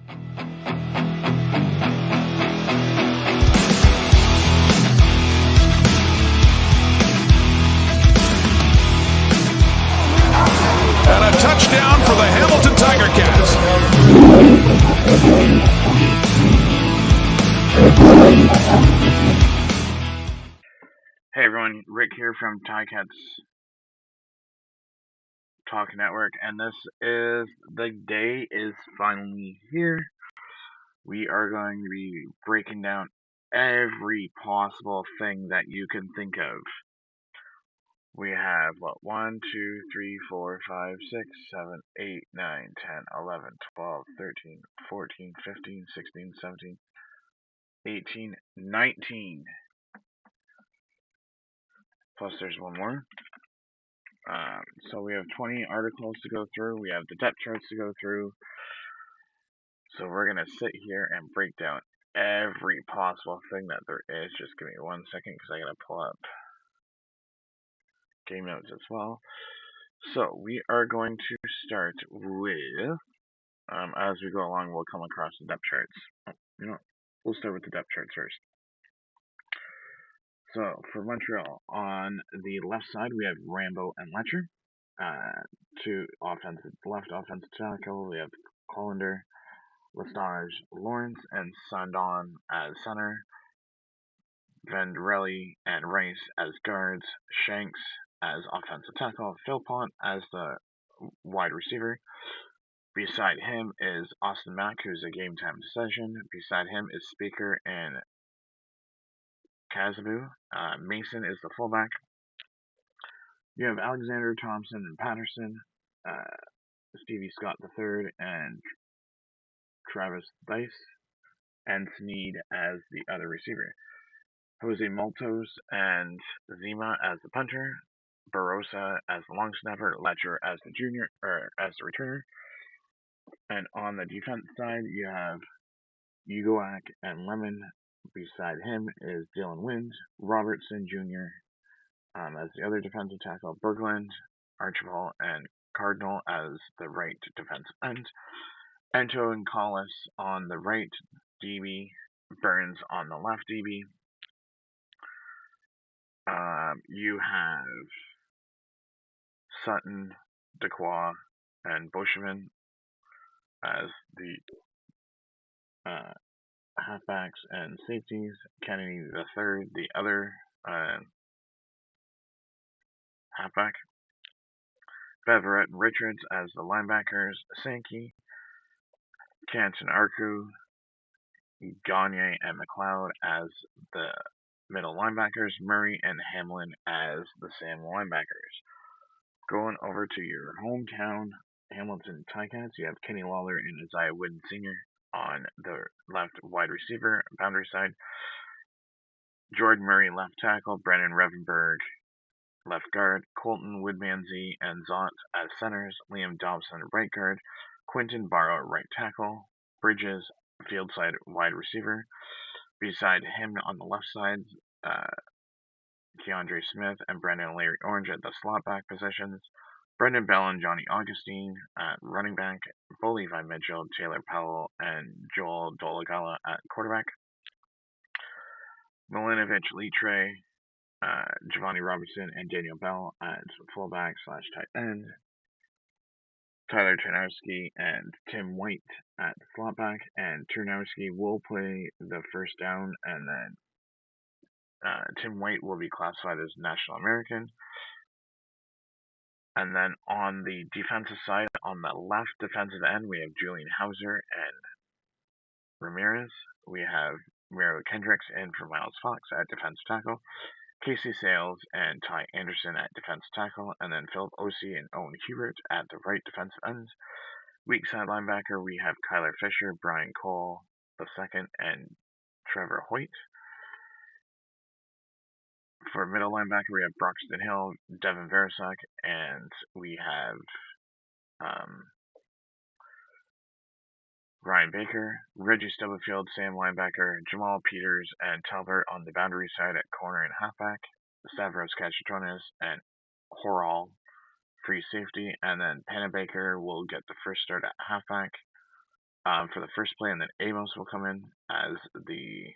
And a touchdown for the Hamilton Tiger Cats. Hey everyone, Rick here from Ticats Talk Network, and this is the day is finally here. We are going to be breaking down every possible thing that you can think of. We have, 1, 2, 3, 4, 5, 6, 7, 8, 9, 10, 11, 12, 13, 14, 15, 16, 17, 18, 19. Plus there's one more. So we have 20 articles to go through. We have the depth charts to go through. So we're going to sit here and break down every possible thing that there is. Just give me 1 second because I got to pull up game notes as well. So we are going to start with, as we go along, we'll come across the depth charts. We'll start with the depth charts first. So for Montreal, on the left side, we have Rambo and Letcher. Left offensive tackle, we have Colander, Lestage, Lawrence, and Sandon as center. Vendrelli and Rice as guards. Shanks as offensive tackle. Philpont as the wide receiver. Beside him is Austin Mack, who's a game time decision. Beside him is Speaker and Kazabu. Mason is the fullback. You have Alexander, Thompson, and Patterson. Stevie Scott III and Travis Dice. And Sneed as the other receiver. Jose Maltos and Zima as the punter. Barossa as the long snapper. Letcher as the as the returner. And on the defense side, you have Ugoak and Lemon. Beside him is Dylan Wind, Robertson Jr. As the other defensive tackle, Berglund, Archibald, and Cardinal as the right defensive end. Ento and Collis on the right DB, Burns on the left DB. You have Sutton, Dequoy, and Bushman as the halfbacks and safeties. Kennedy III, the other halfback. Beverett and Richards as the linebackers. Sankey, Canton Arku, Gagne and McLeod as the middle linebackers. Murray and Hamlin as the Sam linebackers. Going over to your hometown, Hamilton Ticats, you have Kenny Lawler and Isaiah Wooden Sr. on the left wide receiver, boundary side. Jordan Murray, left tackle. Brennan Revenberg, left guard. Colton Woodmansey and Zott as centers. Liam Dobson, right guard. Quinton Barrow, right tackle. Bridges, field side wide receiver. Beside him on the left side, Keandre Smith and Brendan Larry Orange at the slot back positions. Brendan Bell and Johnny Augustine at running back. Bo Levi Mitchell, Taylor Powell, and Joel Dolagala at quarterback. Milinovic Litre, Giovanni Robertson, and Daniel Bell at fullback / tight end. Tyler Ternowski and Tim White at the slot back, and Ternowski will play the first down, and then Tim White will be classified as National American. And then on the defensive side, on the left defensive end, we have Julian Hauser and Ramirez. We have Miro Kendricks in for Miles Fox at defensive tackle. Casey Sales and Ty Anderson at defensive tackle. And then Philip Osee and Owen Hubert at the right defensive ends. Weak side linebacker, we have Kyler Fisher, Brian Cole II, and Trevor Hoyt. For middle linebacker, we have Broxton Hill, Devin Verisak, and we have Ryan Baker, Reggie Stubblefield, Sam linebacker, Jamal Peters, and Talbert on the boundary side at corner and halfback. Stavros Kachatronis and Horal, free safety, and then Pennebaker will get the first start at halfback. for the first play, and then Amos will come in as the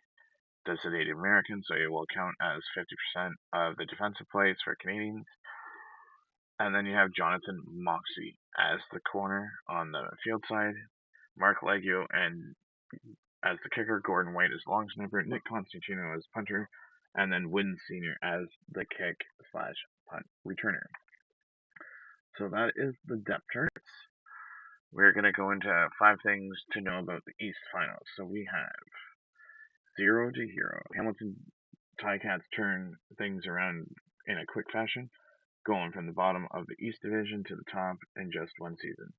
designated American, so it will count as 50% of the defensive plays for Canadians. And then you have Jonathan Moxey as the corner on the field side, Mark Leggio and as the kicker, Gordon White as long snapper, Nick Constantino as punter, and then Wynn Sr. as the kick/punt returner. So that is the depth chart. We're going to go into 5 things to know about the East Final. So we have 0 to hero. Hamilton Ticats turn things around in a quick fashion, going from the bottom of the East Division to the top in just one season.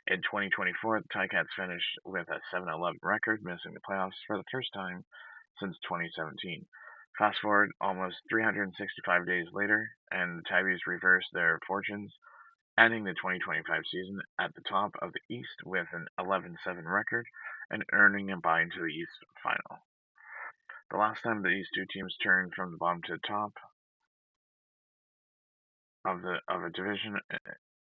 In 2024, the Ticats finished with a 7-11 record, missing the playoffs for the first time since 2017. Fast forward almost 365 days later, and the Tabbies reversed their fortunes, ending the 2025 season at the top of the East with an 11-7 record and earning a bye into the East Final. The last time these two teams turned from the bottom to the top of a division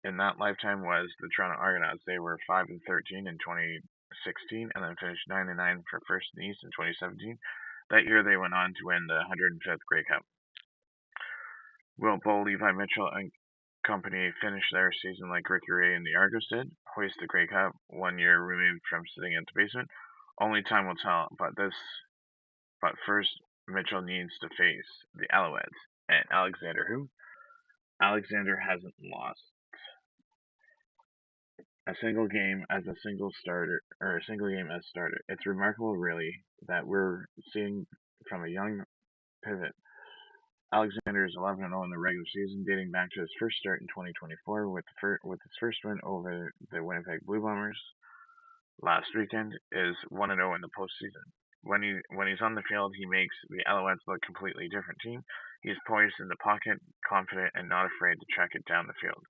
in that lifetime was the Toronto Argonauts. They were 5-13 in 2016, and then finished 9-9 for first in the East in 2017. That year, they went on to win the 105th Grey Cup. Will Bo Levi Mitchell and company finish their season like Ricky Ray and the Argos did, hoist the Grey Cup 1 year removed from sitting in the basement? Only time will tell. But first, Mitchell needs to face the Alouettes and Alexander, who Alexander hasn't lost a single game as a single starter or a single game as starter. It's remarkable, really, that we're seeing from a young pivot. Alexander is 11-0 in the regular season, dating back to his first start in 2024 with his first win over the Winnipeg Blue Bombers last weekend. Is 1-0 in the postseason. When he's on the field, he makes the Alouettes look a completely different team. He's poised in the pocket, confident, and not afraid to check it down the field.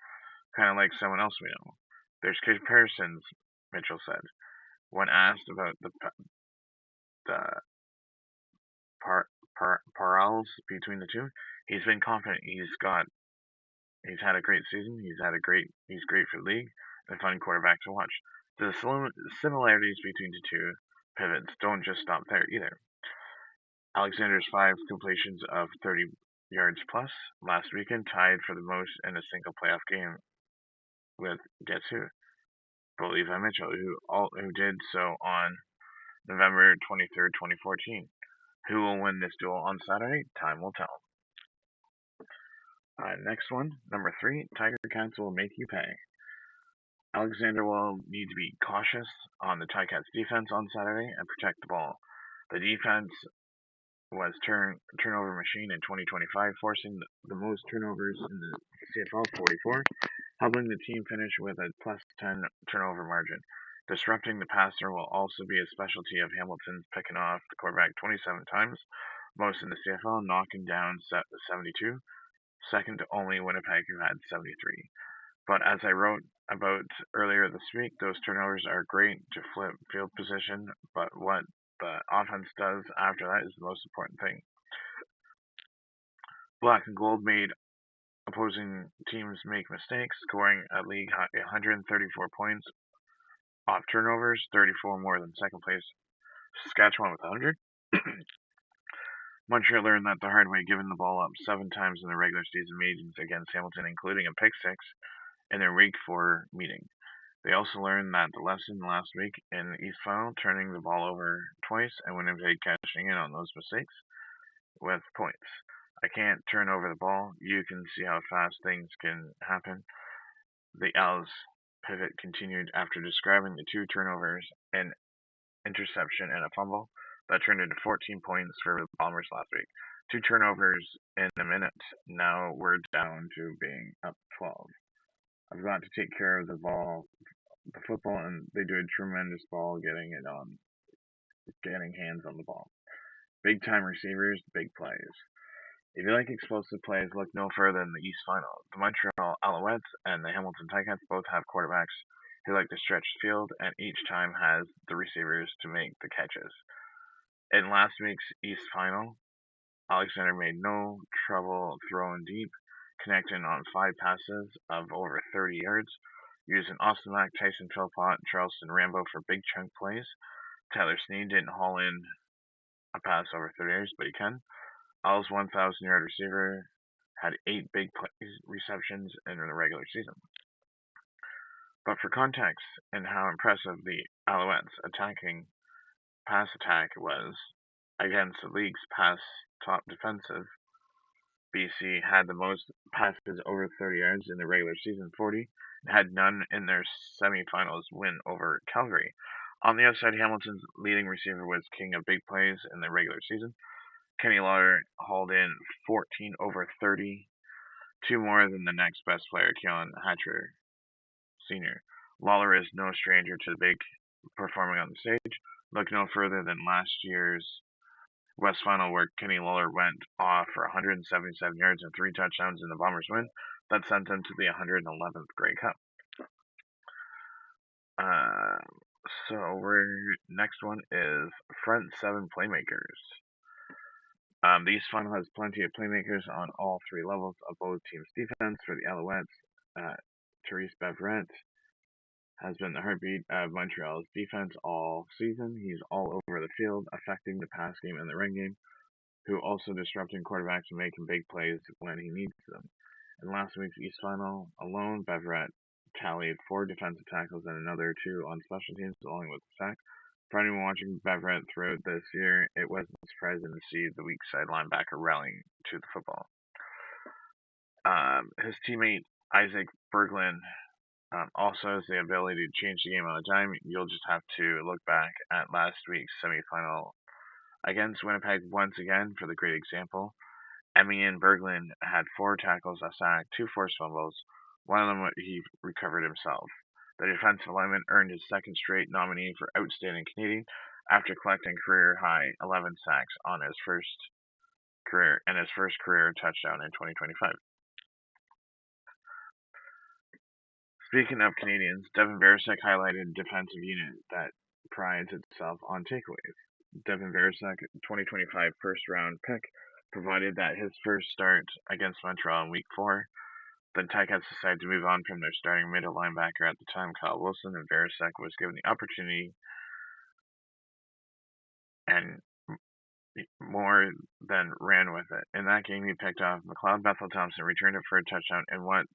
Kind of like someone else we know. There's comparisons, Mitchell said. When asked about the parallels between the two, he's been confident. He's had a great season. He's great for the league and a fun quarterback to watch. The similarities between the two pivots don't just stop there either. Alexander's 5 completions of 30 yards plus last weekend tied for the most in a single playoff game with, guess who? Bo Levi Mitchell, who did so on November 23rd, 2014. Who will win this duel on Saturday? Time will tell. Next one, number 3, Tiger Cats will make you pay. Alexander will need to be cautious on the Ticats defense on Saturday and protect the ball. The defense was turnover machine in 2025, forcing the most turnovers in the CFL, 44, helping the team finish with a +10 turnover margin. Disrupting the passer will also be a specialty of Hamilton's, picking off the quarterback 27 times, most in the CFL, knocking down 72, second to only Winnipeg, who had 73. But as I wrote about earlier this week, those turnovers are great to flip field position, but what the offense does after that is the most important thing. Black and Gold made opposing teams make mistakes, scoring a league high 134 points off turnovers, 34 more than second place Saskatchewan with 100. Montreal learned that the hard way, giving the ball up 7 times in the regular season meetings against Hamilton, including a pick 6 in their Week 4 meeting. They also learned that the lesson last week in the East Final, turning the ball over twice and Winnipeg cashing in on those mistakes with points. I can't turn over the ball. You can see how fast things can happen. The Owls pivot continued after describing the 2 turnovers, an interception, and a fumble that turned into 14 points for the Bombers last week. 2 turnovers in a minute. Now we're down to being up 12. I've got to take care of the football, and they do a tremendous ball getting hands on the ball. Big time receivers, big plays. If you like explosive plays, look no further than the East Final. The Montreal Alouettes and the Hamilton Ticats both have quarterbacks who like to stretch the field, and each time has the receivers to make the catches. In last week's East Final, Alexander made no trouble throwing deep, connecting on 5 passes of over 30 yards. using Austin Mack, Tyson Philpott, and Charleston Rambo for big chunk plays. Tyler Snead didn't haul in a pass over 30 yards, but he can. Al's 1,000-yard receiver had 8 big receptions in the regular season. But for context and how impressive the Alouettes' pass attack was against the league's pass top defensive, BC had the most passes over 30 yards in the regular season, 40, and had none in their semifinals win over Calgary. On the outside, Hamilton's leading receiver was king of big plays in the regular season. Kenny Lawler hauled in 14 over 30, 2 more than the next best player, Keelan Hatcher Sr. Lawler is no stranger to the big performing on the stage. Look no further than last year's West Final, where Kenny Lawler went off for 177 yards and 3 touchdowns in the Bombers' win. That sent them to the 111th Grey Cup. Next one is front 7 playmakers. The East Final has plenty of playmakers on all 3 levels of both teams' defense. For the Alouettes, Therese Beverette has been the heartbeat of Montreal's defense all season. He's all over the field, affecting the pass game and the run game, who also disrupting quarterbacks and making big plays when he needs them. In last week's East Final alone, Beverette tallied 4 defensive tackles and another 2 on special teams, along with a sack. For anyone watching Beverette throughout this year, it wasn't surprising to see the weak side linebacker rallying to the football. His teammate Isaac Berglund also has the ability to change the game on a dime. You'll just have to look back at last week's semifinal against Winnipeg once again for the great example. Emian Berglund had 4 tackles, a sack, 2 forced fumbles. One of them he recovered himself. The defensive lineman earned his second straight nominee for Outstanding Canadian after collecting career-high 11 sacks on his first career touchdown in 2025. Speaking of Canadians, Devin Versek highlighted a defensive unit that prides itself on takeaways. Devin Versek, 2025 first-round pick, provided that his first start against Montreal in Week 4, the Ticats decided to move on from their starting middle linebacker at the time, Kyle Wilson, and Versek was given the opportunity and more than ran with it. In that game, he picked off McLeod Bethel Thompson, returned it for a touchdown, and what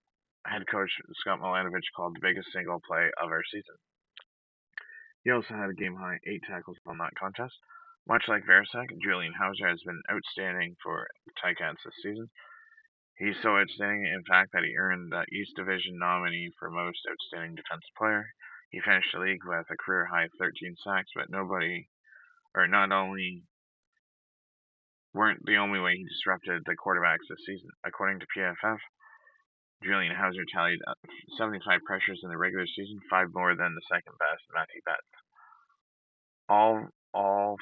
head coach Scott Milanovich called the biggest single play of our season. He also had a game-high 8 tackles on that contest. Much like Versek, Julian Hauser has been outstanding for the Ticats this season. He's so outstanding, in fact, that he earned the East Division nominee for Most Outstanding Defensive Player. He finished the league with a career-high 13 sacks, but not only weren't the only way he disrupted the quarterbacks this season. According to PFF, Julian Hauser tallied 75 pressures in the regular season, 5 more than the second best, Matthew Betts. All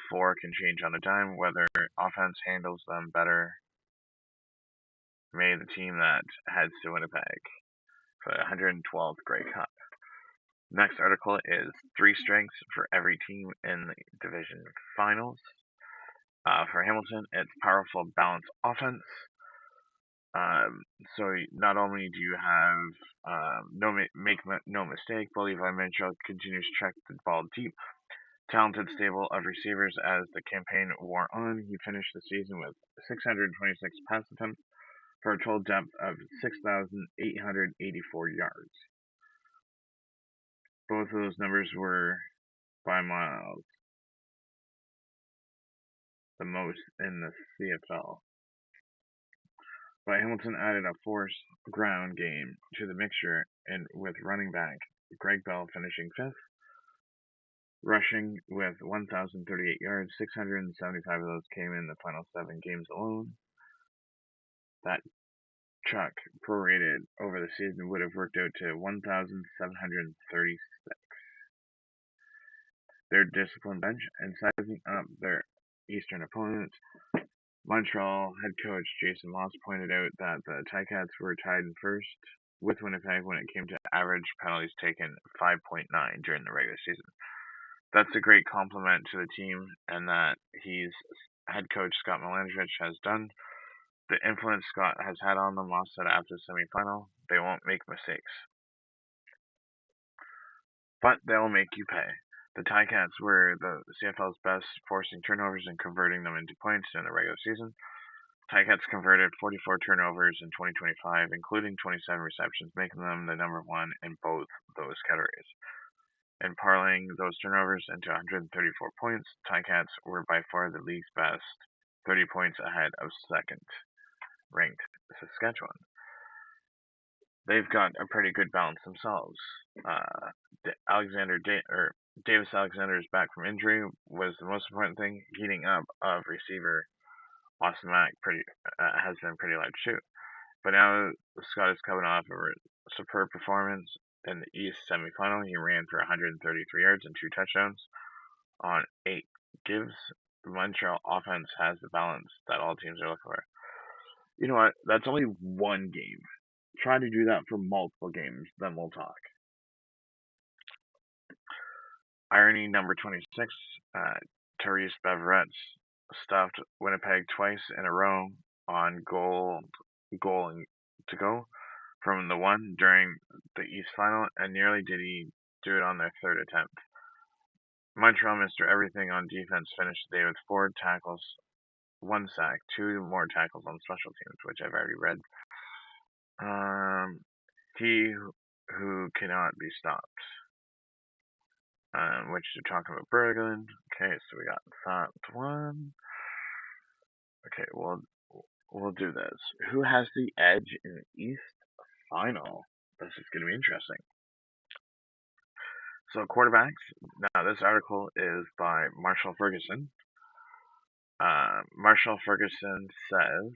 4 can change on a dime. Whether offense handles them better may the team that heads to Winnipeg for the 112th Grey Cup. Next article is 3 strengths for every team in the division finals. For Hamilton, it's powerful, balanced offense. So not only do you have make no mistake, Levi Mitchell continues to track the ball deep. Talented stable of receivers as the campaign wore on. He finished the season with 626 pass attempts for a total depth of 6,884 yards. Both of those numbers were by miles the most in the CFL. But Hamilton added a forced ground game to the mixture, and with running back Greg Bell finishing 5th, rushing with 1,038 yards, 675 of those came in the final 7 games alone. That chuck, prorated over the season, would have worked out to 1,736. Their disciplined bench and sizing up their Eastern opponents. Montreal head coach Jason Moss pointed out that the Ticats were tied in first with Winnipeg when it came to average penalties taken, 5.9 during the regular season. That's a great compliment to the team, and that head coach Scott Milanovich has done. The influence Scott has had on them, Moss said after the semifinal, they won't make mistakes. but they'll make you pay. The Ticats were the CFL's best, forcing turnovers and converting them into points in the regular season. Ticats converted 44 turnovers in 2025, including 27 receptions, making them the number one in both those categories. And parlaying those turnovers into 134 points, Ticats were by far the league's best, 30 points ahead of second-ranked Saskatchewan. They've got a pretty good balance themselves. Davis Alexander is back from injury was the most important thing. Heating up of receiver Austin Mack has been pretty loud too. But now Scott is coming off a superb performance in the East semifinal. He ran for 133 yards and 2 touchdowns on 8 gives. The Montreal offense has the balance that all teams are looking for. You know what? That's only one game. Try to do that for multiple games, then we'll talk. Irony number 26, Therese Beveretz stuffed Winnipeg twice in a row on goal to go from the one during the East Final, and nearly did he do it on their third attempt. Montreal, Mr. Everything on defense, finished the day with 4 tackles, 1 sack, 2 more tackles on special teams, which I've already read. He who cannot be stopped. Which you're talking about Berglund. Okay, so we got that one. Okay, we'll do this. Who has the edge in the East Final? This is going to be interesting. So quarterbacks. Now this article is by Marshall Ferguson. Marshall Ferguson says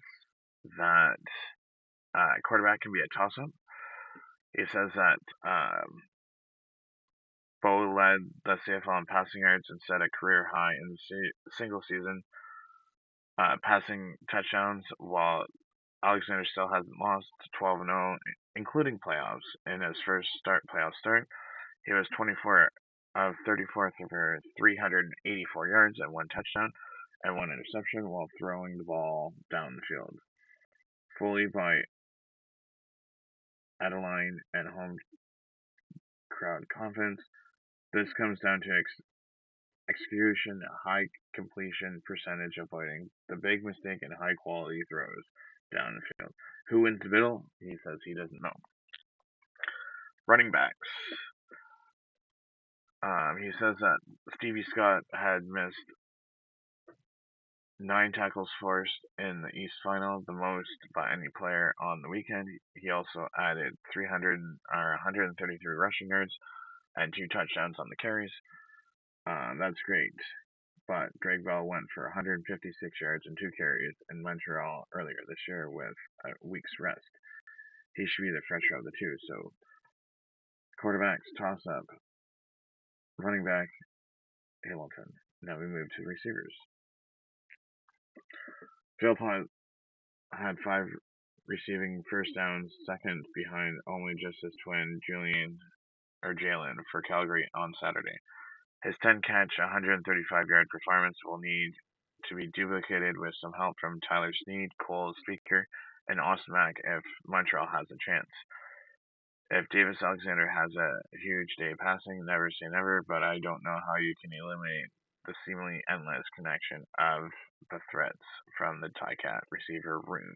that quarterback can be a toss-up. He says that Bo led the CFL in passing yards and set a career high in the single season passing touchdowns, while Alexander still hasn't lost 12-0, including playoffs. In his first playoff start, he was 24 of 34 for 384 yards and 1 touchdown and 1 interception while throwing the ball down the field. Fully by Adeline and home crowd confidence. This comes down to execution, high completion percentage, avoiding the big mistake, and high quality throws down the field. Who wins the middle? He says he doesn't know. Running backs. He says that Stevie Scott had missed 9 tackles forced in the East Final, the most by any player on the weekend. He also added 133 rushing yards and 2 touchdowns on the carries. That's great. But Greg Bell went for 156 yards and 2 carries in Montreal earlier this year with a week's rest. He should be the fresher of the two. So, quarterbacks, toss-up, running back, Hamilton. Now we move to receivers. Philpott had 5 receiving first downs, second behind only just his twin Jalen for Calgary on Saturday. His 10-catch, 135-yard performance will need to be duplicated with some help from Tyler Snead, Cole Speaker, and Austin Mack if Montreal has a chance. If Davis Alexander has a huge day passing, never say never, but I don't know how you can eliminate the seemingly endless connection of the threats from the Ticat receiver room.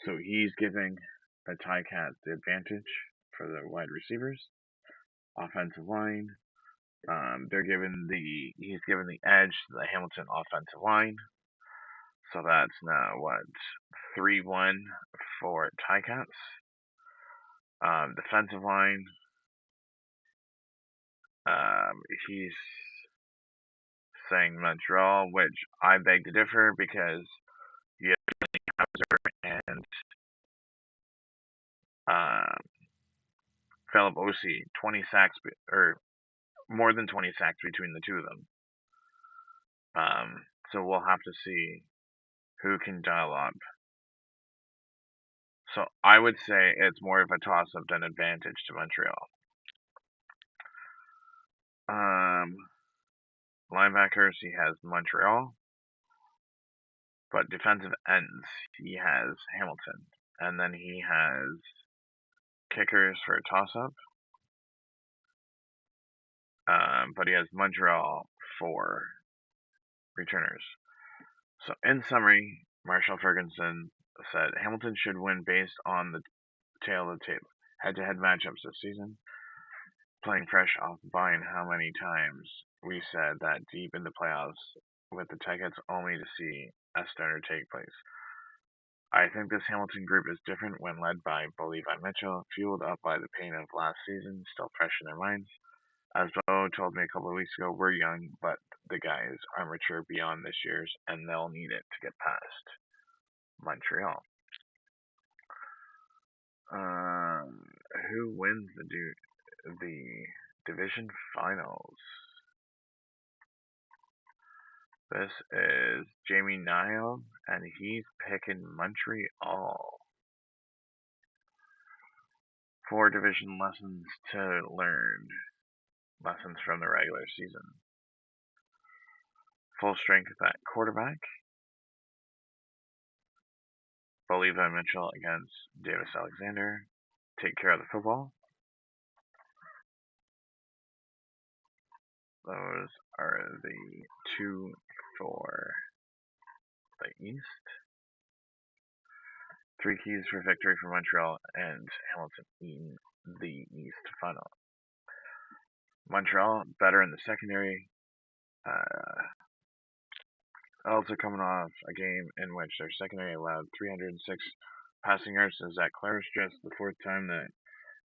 So he's giving the Ticats the advantage for the wide receivers. Offensive line, he's given the edge to the Hamilton offensive line. So that's now 3-1 for Ticats. Defensive line, he's saying Montreal, which I beg to differ because you have Hauser and Philip Osei, 20 sacks or more than 20 sacks between the two of them. So we'll have to see who can dial up. So I would say it's more of a toss-up than advantage to Montreal. Linebackers, he has Montreal. But defensive ends, he has Hamilton. And then he has kickers for a toss-up. but he has Montreal for returners. So, in summary, Marshall Ferguson said Hamilton should win based on the tail of the tape. Head-to-head matchups this season, playing fresh off buying how many times we said that deep in the playoffs with the tickets only to see a stunner take place. I think this Hamilton group is different when led by Levi Mitchell, fueled up by the pain of last season, still fresh in their minds. As Bo told me a couple of weeks ago, we're young, but the guys are mature beyond this year's, and they'll need it to get past Montreal. Who wins the division finals? This is Jamie Nile, and he's picking Montreal. 4 division lessons to learn. Lessons from the regular season. Full strength at quarterback. Levi Mitchell against Davis Alexander. Take care of the football. Those are the 2 for the East. 3 keys for victory for Montreal and Hamilton in the East Final. Montreal better in the secondary. Also coming off a game in which their secondary allowed 306 passing yards to Zach Claris, just the 4th time that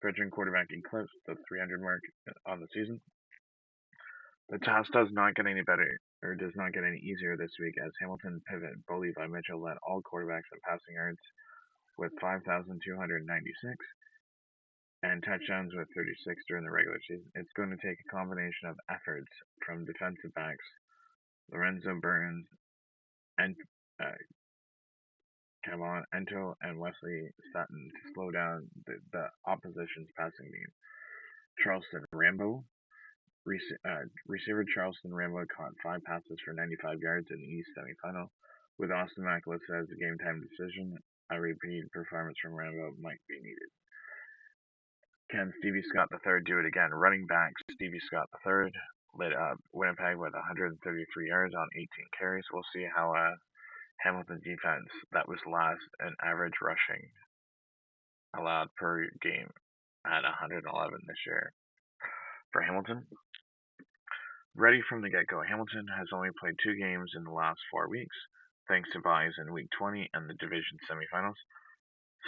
veteran quarterback eclipsed the 300 mark on the season. The task does not get any better, or does not get any easier this week, as Hamilton pivot Levi Mitchell led all quarterbacks in passing yards with 5,296 and touchdowns with 36 during the regular season. It's going to take a combination of efforts from defensive backs Lorenzo Burns and Kevon Ento and Wesley Sutton to slow down the opposition's passing game. Charleston Rambo, receiver Charleston Rambo caught 5 passes for 95 yards in the East semifinal, with Austin Mack listed as a game-time decision. A repeat performance from Rambo might be needed. Can Stevie Scott III do it again? Running back Stevie Scott III lit up Winnipeg with 133 yards on 18 carries. We'll see how Hamilton defense that was last in average rushing allowed per game at 111 this year. For Hamilton, ready from the get-go, Hamilton has only played 2 games in the last 4 weeks, thanks to buys in Week 20 and the division semifinals.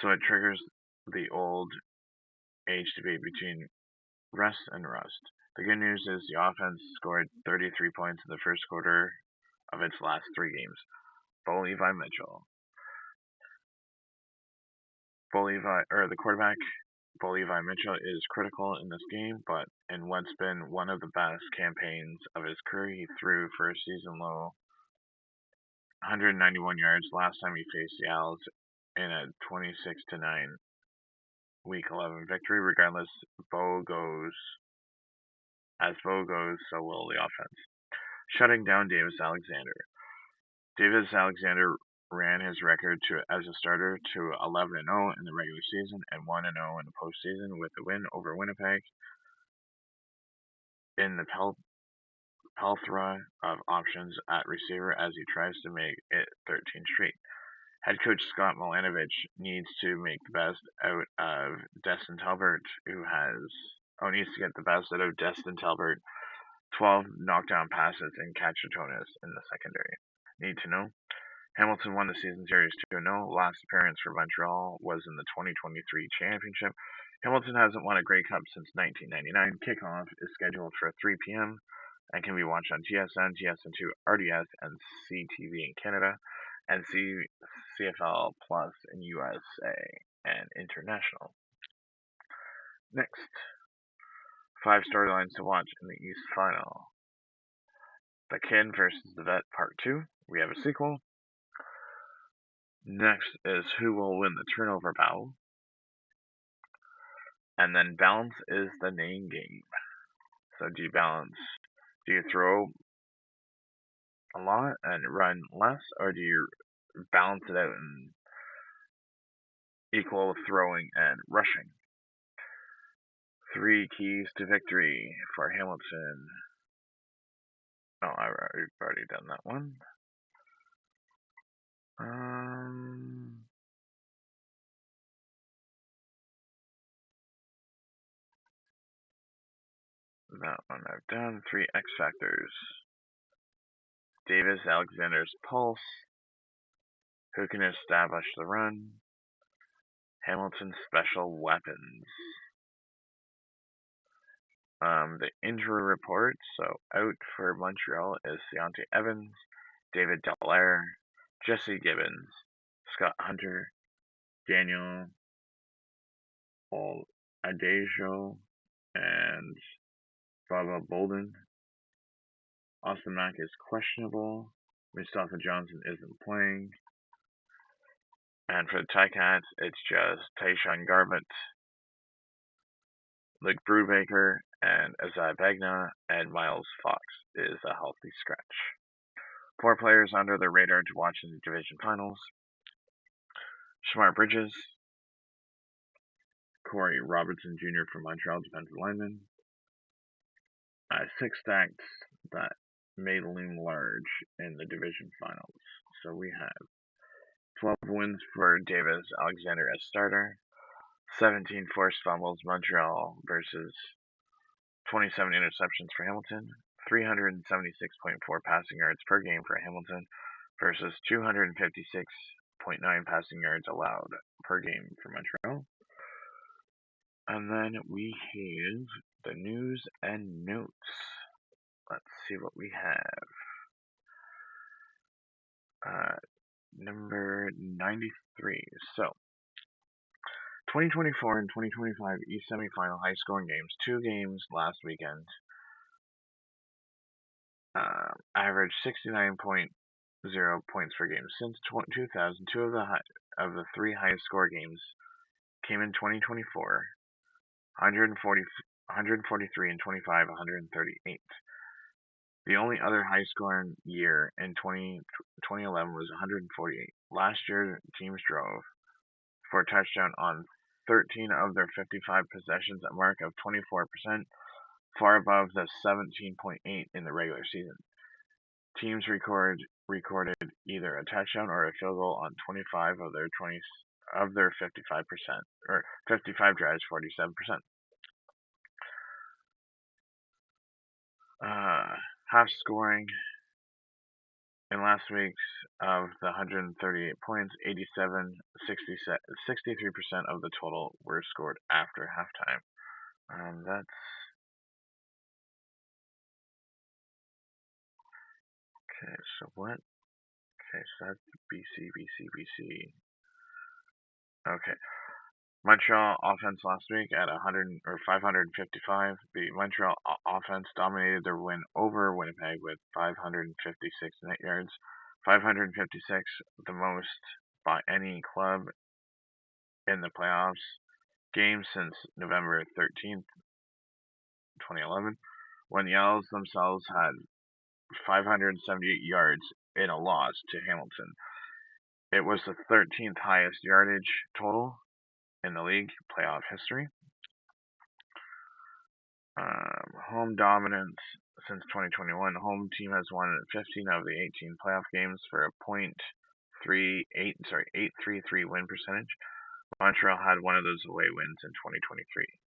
So it triggers the old age debate between rest and rust. The good news is the offense scored 33 points in the first quarter of its last 3 games. Levi Mitchell. The quarterback, Levi Mitchell, is critical in this game, but in what's been one of the best campaigns of his career, he threw for a season low 191 yards last time he faced the Owls in a 26-9 Week 11 victory. Regardless, as Bo goes, so will the offense. Shutting down Davis Alexander. Davis Alexander ran his record as a starter to 11-0 in the regular season and 1-0 in the postseason with a win over Winnipeg. In the plethora of options at receiver as he tries to make it 13 straight. Head coach Scott Milanovich needs to make the best out of Destin Talbert, needs to get the best out of Destin Talbert. 12 knockdown passes and Cachatonis in the secondary. Need to know. Hamilton won the season series 2-0. Last appearance for Montreal was in the 2023 championship. Hamilton hasn't won a Grey Cup since 1999. Kickoff is scheduled for 3 p.m. and can be watched on TSN, TSN2, RDS, and CTV in Canada, and CFL Plus in USA and international. Next, 5 storylines to watch in the East Final. The Kid versus the Vet Part 2. We have a sequel. Next is who will win the turnover battle. And then balance is the name game. So do you balance? Do you throw a lot and run less, or do you balance it out and equal throwing and rushing? 3 keys to victory for Hamilton. Oh, I've already done that one. That one I've done. 3 X factors. Davis Alexander's pulse. Who can establish the run? Hamilton's special weapons. The injury report. So out for Montreal is Deontay Evans, David Dallaire, Jesse Gibbons, Scott Hunter, Daniel Adejo, and Baba Bolden. Austin Mack is questionable. Mustafa Johnson isn't playing. And for the Ticats, it's just Tayshaun Garbutt, Luke Brubaker, and Azai Begna, and Miles Fox is a healthy scratch. 4 players under the radar to watch in the division finals. Shamar Bridges, Corey Robertson Jr. from Montreal, defensive lineman. 6 stacks that may loom large in the division finals. So we have 12 wins for Davis Alexander as starter, 17 forced fumbles Montreal versus 27 interceptions for Hamilton, 376.4 passing yards per game for Hamilton versus 256.9 passing yards allowed per game for Montreal. And then we have the news and notes. Let's see what we have. Number 93. So, 2024 and 2025 East Semifinal high scoring games. 2 games last weekend. Averaged 69.0 points per game. Since 2000, 2 of the 3 highest score games came in 2024. 143 and 25, 138. The only other high-scoring year in 2011 was 148. Last year, teams drove for a touchdown on 13 of their 55 possessions, a mark of 24%, far above the 17.8 in the regular season. Teams recorded either a touchdown or a field goal on 25 of their 55%, or 55 drives, 47%. Half scoring in last week's of the 138 points, 63% of the total were scored after halftime. That's okay. So what? Okay, so that's BC. Okay. Montreal offense last week at 555. The Montreal offense dominated their win over Winnipeg with 556 net yards. 556, the most by any club in the playoffs game since November 13th, 2011, when the Yellows themselves had 578 yards in a loss to Hamilton. It was the 13th highest yardage total in the league playoff history. Home dominance since 2021. The home team has won 15 of the 18 playoff games for a .833 win percentage. Montreal had one of those away wins in 2023.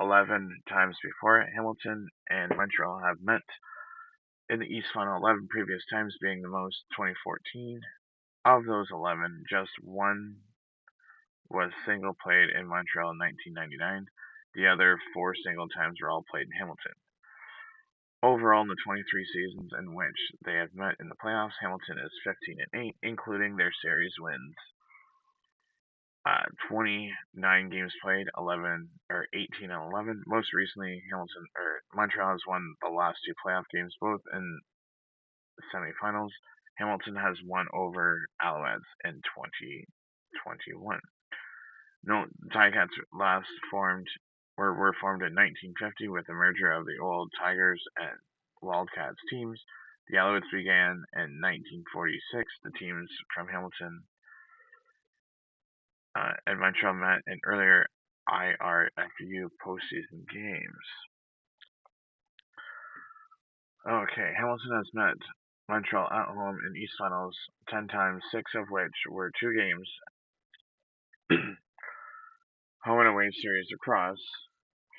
11 times before, Hamilton and Montreal have met in the East Final. 11 previous times being the most, 2014. Of those 11, just one was single played in Montreal in 1999. The other 4 single times were all played in Hamilton. Overall, in the 23 seasons in which they have met in the playoffs, Hamilton is 15-8, including their series wins. 29 games played, 18-11. Most recently, Montreal has won the last 2 playoff games, both in the semifinals. Hamilton has won over Alouettes in 2021. No, Ticats were formed in 1950 with the merger of the old Tigers and Wildcats teams. The Alouettes began in 1946. The teams from Hamilton and Montreal met in earlier IRFU postseason games. Okay, Hamilton has met Montreal at home in East Finals 10 times, 6 of which were 2 games. Home and away series across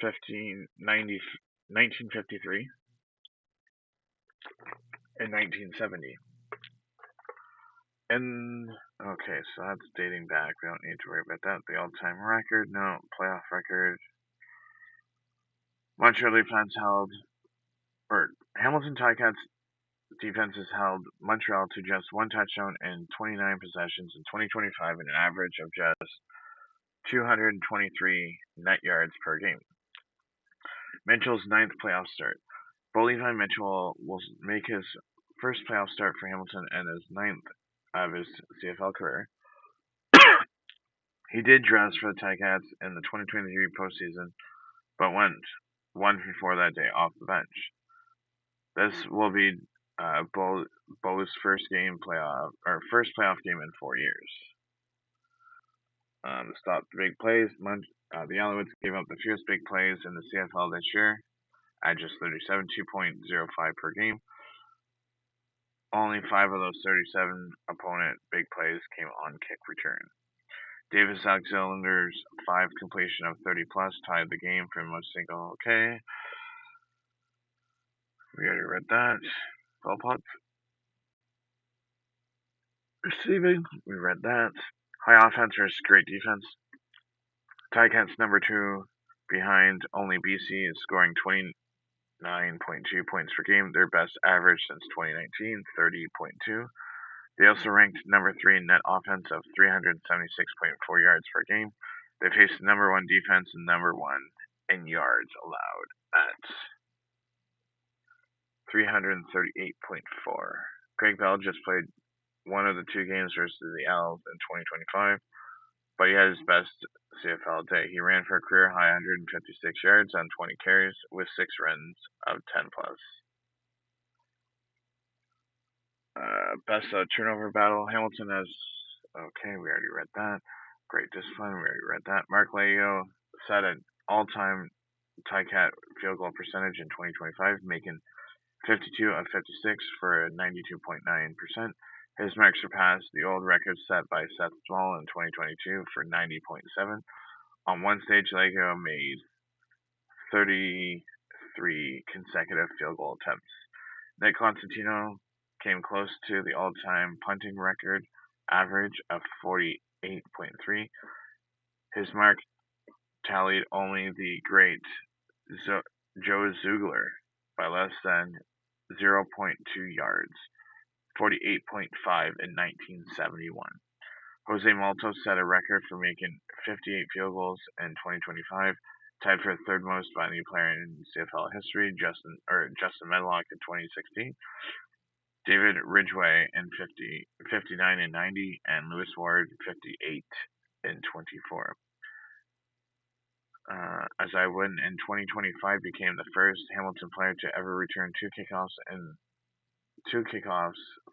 1953 and 1970. And okay, so that's dating back. We don't need to worry about that. The all-time record, no. Playoff record. Montreal Alouettes Hamilton Ticats defenses held Montreal to just 1 touchdown and 29 possessions in 2025 and an average of just 223 net yards per game. Mitchell's 9th playoff start. Bo Levi Mitchell will make his first playoff start for Hamilton and his 9th of his CFL career. He did dress for the Ticats in the 2023 postseason, but went 1 before that day off the bench. This will be Bo's first playoff game in 4 years. To stop the big plays, the Alouettes gave up the fewest big plays in the CFL this year at just 37, 2.05 per game. Only 5 of those 37 opponent big plays came on kick return. Davis Alexander's 5 completion of 30 plus tied the game for most single. Okay. We already read that. Ball puck. Receiving. We read that. High offense versus great defense. Ticats number 2 behind only BC is scoring 29.2 points per game. Their best average since 2019, 30.2. They also ranked number 3 in net offense of 376.4 yards per game. They faced the number 1 defense and number 1 in yards allowed at 338.4. Greg Bell just played one of the 2 games versus the Owls in 2025, but he had his best CFL day. He ran for a career high 156 yards on 20 carries with 6 runs of 10 plus. Best turnover battle. Hamilton has. Okay, we already read that. Great discipline. We already read that. Mark Leo set an all-time Ticat field goal percentage in 2025, making 52 of 56 for a 92.9%. His mark surpassed the old record set by Seth Small in 2022 for 90.7. On one stage, Lego made 33 consecutive field goal attempts. Nick Constantino came close to the all-time punting record average of 48.3. His mark tallied only the great Joe Zugler by less than 0.2 yards, 48.5 in 1971. Jose Malto set a record for making 58 field goals in 2025, tied for third most by any player in CFL history. Justin Medlock in 2016. David Ridgway in 59 and 90, and Lewis Ward 58 in 24. As Wooden in 2025 became the first Hamilton player to ever return 2 kickoffs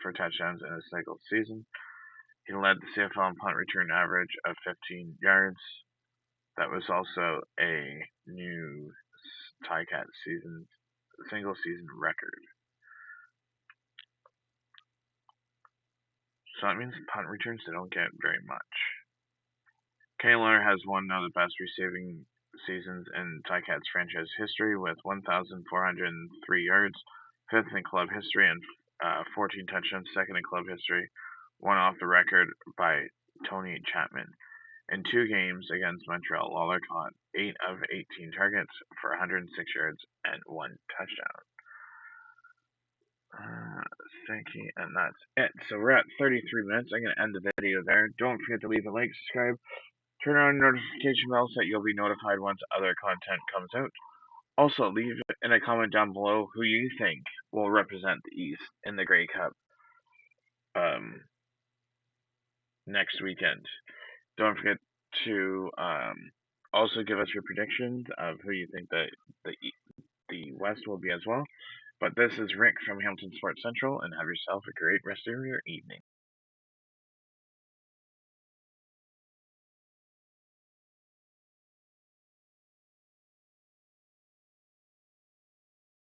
for touchdowns in a single season. He led the CFL punt return average of 15 yards. That was also a new Ticat single season record. So that means punt returns they don't get very much. Kaler has one of the best receiving seasons in Ticats franchise history with 1,403 yards, 5th in club history, and 14 touchdowns, 2nd in club history, one off the record by Tony Chapman. In 2 games against Montreal, Lawler caught 8 of 18 targets for 106 yards and 1 touchdown. Thank you, and that's it. So we're at 33 minutes. I'm going to end the video there. Don't forget to leave a like, subscribe, turn on notification bell so that you'll be notified once other content comes out. Also, leave in a comment down below who you think will represent the East in the Grey Cup next weekend. Don't forget to also give us your predictions of who you think that the West will be as well. But this is Rick from Hamilton Sports Central, and have yourself a great rest of your evening.